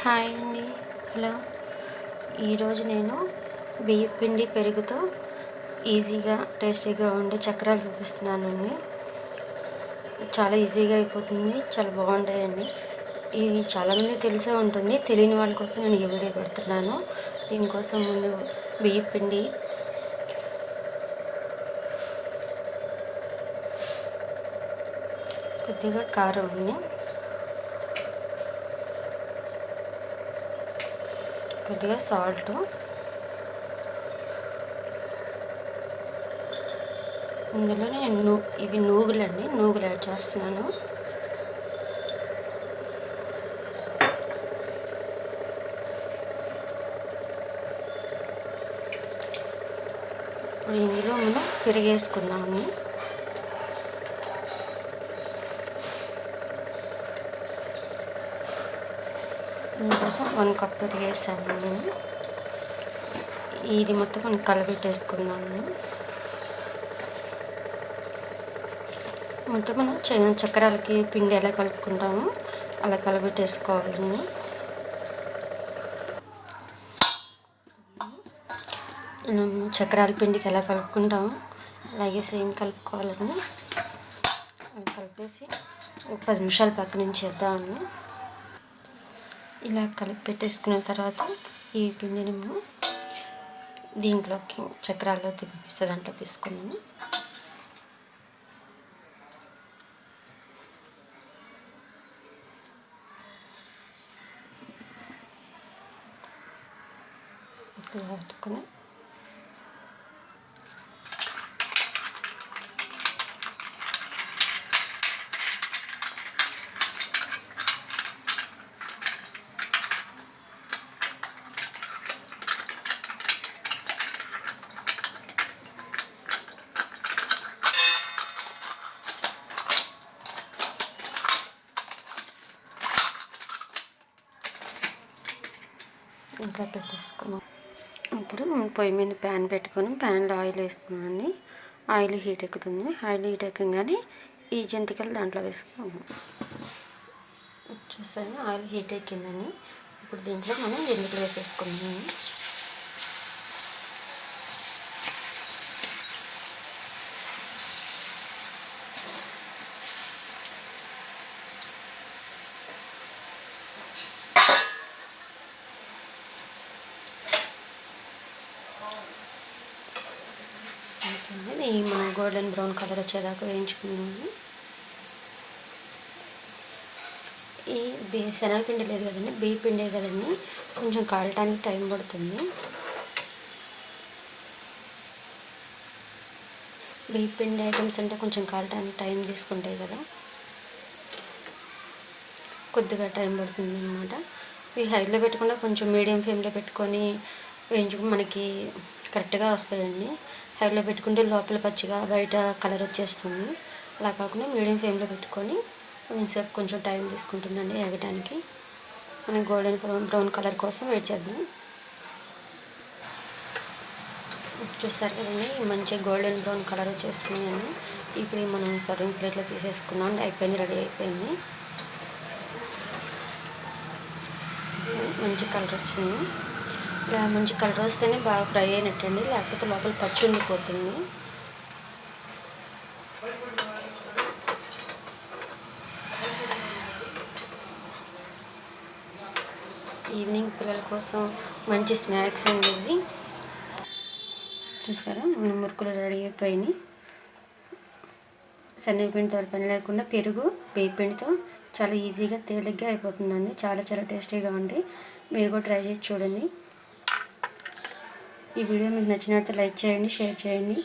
Hi అండి. Hello. ఈరోజు నేను బియ్యం పిండి పెరుగుతో ఈజీగా టేస్టీగా ఉండే చక్రాలు చూపిస్తున్నానండి. చాలా ఈజీగా అయిపోతుంది, చాలా బాగుంటాయండి. ఇవి చాలామంది తెలిసే ఉంటుంది, తెలియని వాళ్ళ కోసం నేను ఈ వీడియో పెడుతున్నాను. దీనికోసం ముందు బియ్యం పిండి, కొద్దిగా కారం ఉంది, కొద్దిగా సాల్ట్, ఇందులో నేను ఇవి నూగులు యాడ్ చేస్తున్నాను. ఇప్పుడు ఇందులో మనం పెరిగేసుకున్నాము. దీనికోసం 1 కప్ పెరిగేసాము. నేను ఇది మొత్తం మనం కలబెట్టేసుకున్నాము. మొత్తం మనం చక్రాలకి పిండి ఎలా కలుపుకుంటామో అలా కలబెట్టేసుకోవాలండి. చక్రాల పిండికి ఎలా కలుపుకుంటామో అలాగే సేమ్ కలుపుకోవాలండి. కలిపేసి ఒక 10 నిమిషాలు పక్క నుంచి చేద్దాము. ఇలా కలిపి పెట్టేసుకున్న తర్వాత ఈ పిండిని మనం దీంట్లోకి చక్రాల్లో తిప్పిస్తే దాంట్లో తీసుకున్నాము. ఇలా అతుక్కుని ఇంకా పెట్టేసుకున్నాం. ఇప్పుడు పొయ్యి మీద ప్యాన్ పెట్టుకొని ప్యాన్లో ఆయిల్ వేసుకున్నామండి. ఆయిల్ హీట్ ఎక్కుతుంది. ఆయిల్ హీట్ ఎక్కగానే ఈ జంతికలు దాంట్లో వేసుకున్నాము. చూసాను, ఆయిల్ హీట్ ఎక్కిందని. ఇప్పుడు దీంట్లో మనం జంతికలు వేసేసుకున్నాము. మనం గోల్డెన్ బ్రౌన్ కలర్ వచ్చేదాకా వేయించుకున్నాము. ఈ శనగపిండి లేదు కదండి, బియ్య పిండి కదండి, కొంచెం కాలటానికి టైం పడుతుంది. బియ్య పిండి ఐటమ్స్ అంటే కొంచెం కాలటానికి టైం తీసుకుంటాయి కదా, కొద్దిగా టైం పడుతుంది అన్నమాట. ఇవి హైలో పెట్టకుండా కొంచెం మీడియం ఫ్లేమ్లో పెట్టుకొని వేయించుకుని మనకి కరెక్ట్గా వస్తాయండి. హైలో పెట్టుకుంటే లోపల పచ్చిగా బయట కలర్ వచ్చేస్తుంది. అలా కాకుండా మీడియం ఫ్లేమ్లో పెట్టుకొని కొంచెంసేపు కొంచెం టైం తీసుకుంటుందండి వేగడానికి. మనం గోల్డెన్ బ్రౌన్ కలర్ కోసం వెయిట్ చేద్దాం. చూస్తారు కదండి, మంచి గోల్డెన్ బ్రౌన్ కలర్ వచ్చేస్తున్నాయండి. ఇప్పుడు మనం సర్వింగ్ ప్లేట్లో తీసేసుకున్నాం. అయిపోయింది, రెడీ అయిపోయింది. మంచి కలర్ వచ్చింది. ఇలా మంచి కలర్ వస్తేనే బాగా ఫ్రై అయినట్టండి, లేకపోతే లోపల పచ్చి ఉండిపోతుంది. ఈవినింగ్ పిల్లల కోసం మంచి స్నాక్స్ అండి ఇది. చూసారా, మన మురుకులు రెడీ అయిపోయినాయి. శనగపిండితో పని లేకుండా పెరుగు బియ్యపిండితో చాలా ఈజీగా తేలిగ్గా అయిపోతుందండి. చాలా చాలా టేస్టీగా ఉంది. మీరు కూడా ట్రై చేసి చూడండి. ఈ వీడియో మీకు నచ్చినట్లయితే లైక్ చేయండి, షేర్ చేయండి.